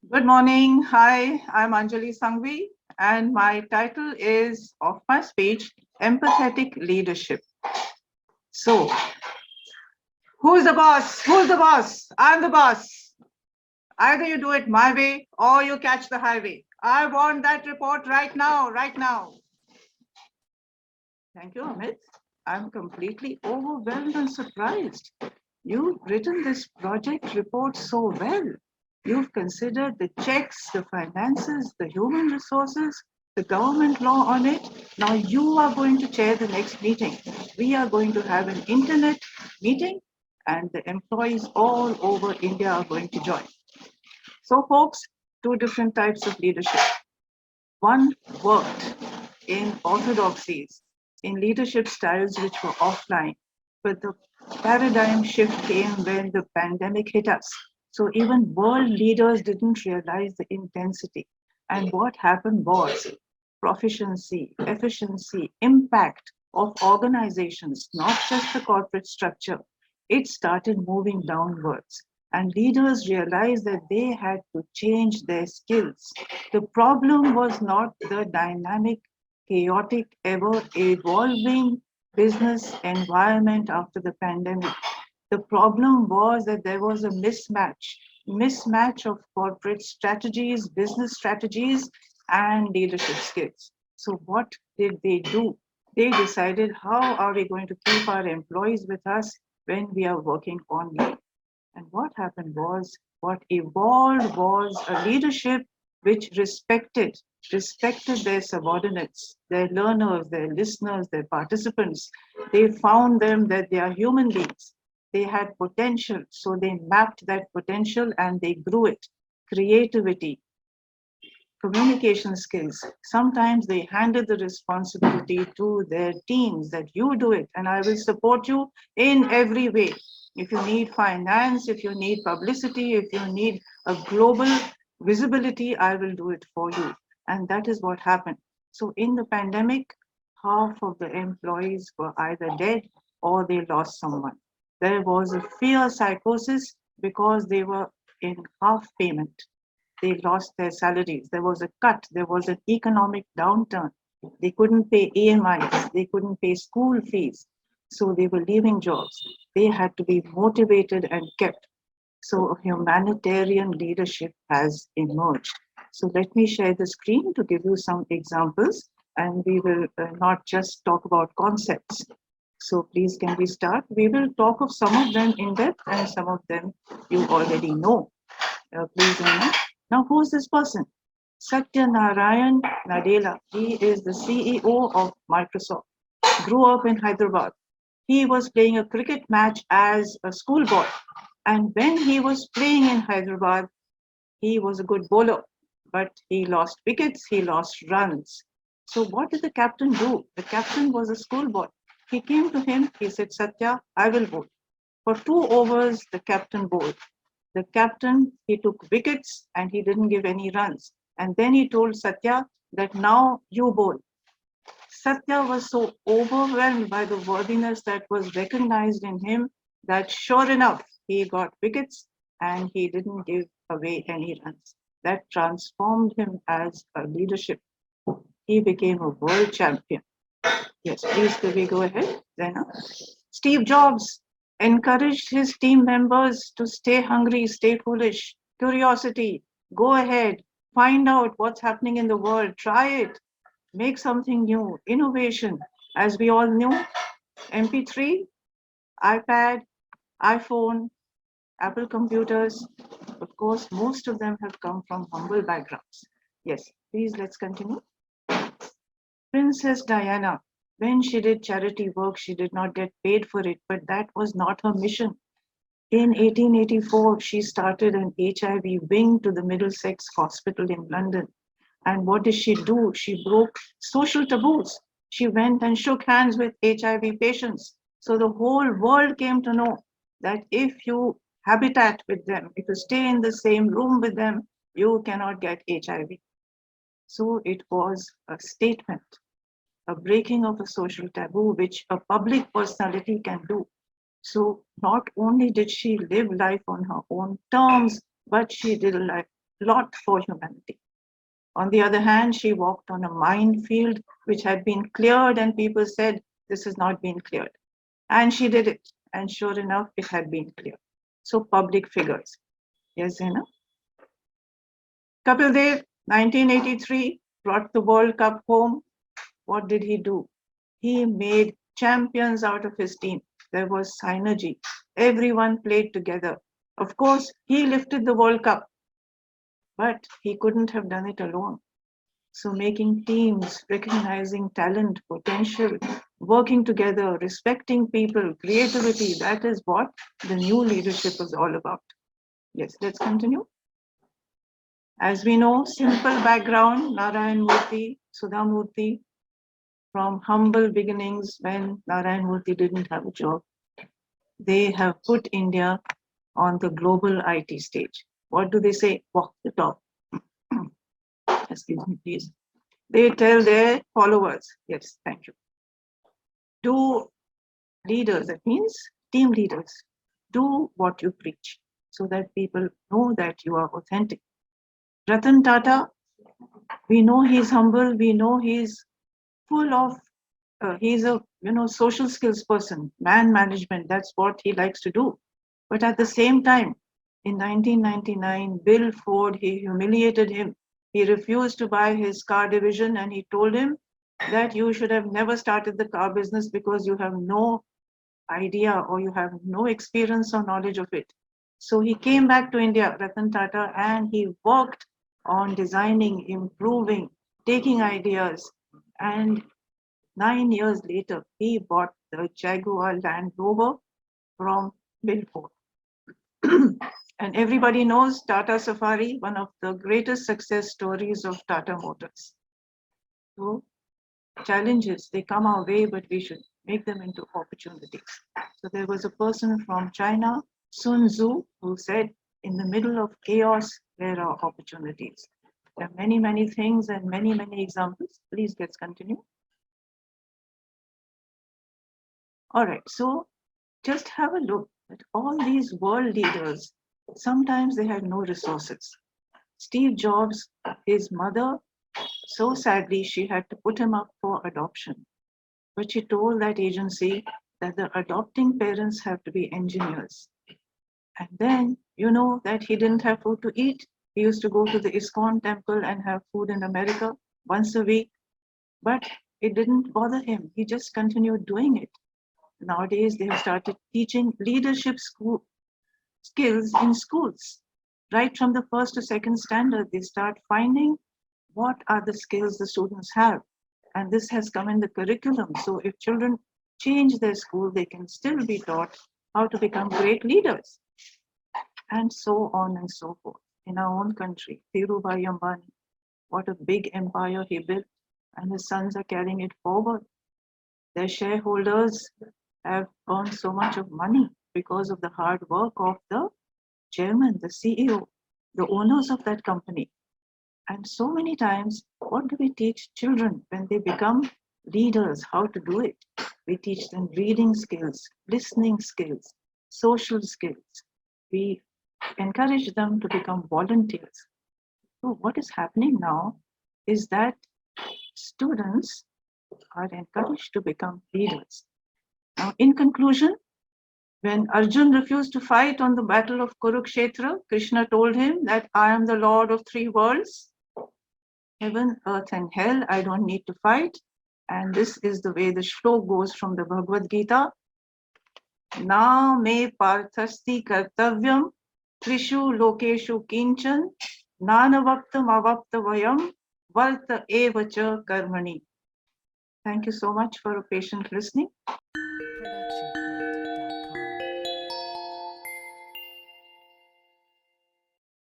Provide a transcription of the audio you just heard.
Good morning. Hi, I'm Anjali Sanghvi, and my title is of my speech Empathetic Leadership. So, who's the boss? Who's the boss? I'm the boss. Either you do it my way or you catch the highway. I want that report right now, right now. Thank you, Amit. I'm completely overwhelmed and surprised. You've written this project report so well. You've considered the checks, the finances, the human resources, the government law on it. Now you are going to chair the next meeting. We are going to have an internet meeting, and the employees all over India are going to join. So, folks, two different types of leadership. One worked in orthodoxies, in leadership styles which were offline. But the paradigm shift came when the pandemic hit us. So even world leaders didn't realize the intensity. And what happened was proficiency, efficiency, impact of organizations, not just the corporate structure, it started moving downwards. And leaders realized that they had to change their skills. The problem was not the dynamic, chaotic, ever evolving business environment after the pandemic. The problem was that there was a mismatch of corporate strategies, business strategies, and leadership skills. So, what did they do? They decided how are we going to keep our employees with us when we are working online. And what happened was, what evolved was a leadership which respected their subordinates, their learners, their listeners, their participants. They found them that they are human beings. They had potential, so they mapped that potential and they grew it. Creativity, communication skills. Sometimes they handed the responsibility to their teams that you do it and I will support you in every way. If you need finance, if you need publicity, if you need a global visibility, I will do it for you. And that is what happened. So in the pandemic, half of the employees were either dead or they lost someone. There was a fear psychosis because they were in half payment. They lost their salaries. There was a cut. There was an economic downturn. They couldn't pay EMIs. They couldn't pay school fees. So they were leaving jobs. They had to be motivated and kept. So humanitarian leadership has emerged. So let me share the screen to give you some examples, and we will not just talk about concepts. So please, can we start? We will talk of some of them in depth, and some of them you already know. Please, Anna. Now, who's this person? Satya Narayan Nadella. He is the CEO of Microsoft. Grew up in Hyderabad. He was playing a cricket match as a schoolboy. And when he was playing in Hyderabad, he was a good bowler, but he lost wickets, he lost runs. So, what did the captain do? The captain was a schoolboy. He came to him, he said, Satya, I will bowl. For 2 overs, the captain bowled. The captain, he took wickets and he didn't give any runs. And then he told Satya that now you bowl. Satya was so overwhelmed by the worthiness that was recognized in him that sure enough, he got wickets and he didn't give away any runs. That transformed him as a leadership. He became a world champion. Yes, please, could we go ahead, Zaina? Steve Jobs encouraged his team members to stay hungry, stay foolish, curiosity, go ahead, find out what's happening in the world, try it, make something new, innovation. As we all knew, MP3, iPad, iPhone, Apple computers, of course, most of them have come from humble backgrounds. Yes, please, let's continue. Princess Diana, when she did charity work, she did not get paid for it, but that was not her mission. In 1884, she started an HIV wing to the Middlesex Hospital in London. And what did she do? She broke social taboos. She went and shook hands with HIV patients. So the whole world came to know that if you habitat with them, if you stay in the same room with them, you cannot get HIV. So it was a statement, a breaking of a social taboo, which a public personality can do. So not only did she live life on her own terms, but she did life, lot for humanity. On the other hand, she walked on a minefield which had been cleared, and people said, this has not been cleared. And she did it. And sure enough, it had been cleared. So, public figures. Yes, Zena? Kapil Dev, 1983, brought the World Cup home. What did he do? He made champions out of his team. There was synergy. Everyone played together. Of course, he lifted the World Cup, but he couldn't have done it alone. So making teams, recognizing talent, potential, working together, respecting people, creativity, that is what the new leadership is all about. Yes, let's continue. As we know, simple background, Narayan Murthy, Sudha Murthy, from humble beginnings when Narayan Murthy didn't have a job. They have put India on the global IT stage. What do they say? Walk the talk. Excuse me, please. They tell their followers, yes, thank you. Do leaders, that means team leaders, do what you preach so that people know that you are authentic. Ratan Tata, we know he's humble, we know he's full of, he's a social skills person, man management, that's what he likes to do. But at the same time, in 1999, Bill Ford, he humiliated him. He refused to buy his car division and he told him that you should have never started the car business because you have no idea or you have no experience or knowledge of it. So he came back to India, Ratan Tata, and he worked on designing, improving, taking ideas. And 9 years later, he bought the Jaguar Land Rover from Bill Ford. And everybody knows Tata Safari, one of the greatest success stories of Tata Motors. So challenges, they come our way, but we should make them into opportunities. So there was a person from China, Sun Tzu, who said, in the middle of chaos, there are opportunities. There are many, many things and many, many examples. Please, let's continue. All right, so just have a look at all these world leaders. Sometimes they had no resources. Steve Jobs, his mother, so sadly, she had to put him up for adoption. But she told that agency that the adopting parents have to be engineers. And then, you know, that he didn't have food to eat. He used to go to the ISKCON temple and have food in America once a week. But it didn't bother him. He just continued doing it. Nowadays, they have started teaching leadership skills in schools. Right from the first to second standard, they start finding what are the skills the students have. And this has come in the curriculum. So if children change their school, they can still be taught how to become great leaders. And so on and so forth. In our own country, Dhirubhai Ambani, what a big empire he built, and his sons are carrying it forward. Their shareholders have earned so much of money because of the hard work of the chairman, the CEO, the owners of that company. And so many times, what do we teach children when they become leaders? How to do it? We teach them reading skills, listening skills, social skills. We encourage them to become volunteers. So what is happening now is that students are encouraged to become leaders. Now, in conclusion, when Arjun refused to fight on the battle of Kurukshetra, Krishna told him that I am the Lord of three worlds, heaven, earth, and hell. I don't need to fight. And this is the way the shlok goes from the Bhagavad Gita. Na me parthasti kartavyam trishu lokeshu kinchan nanavaktam avakta vayam varta evacha karmani. Thank you so much for a patient listening.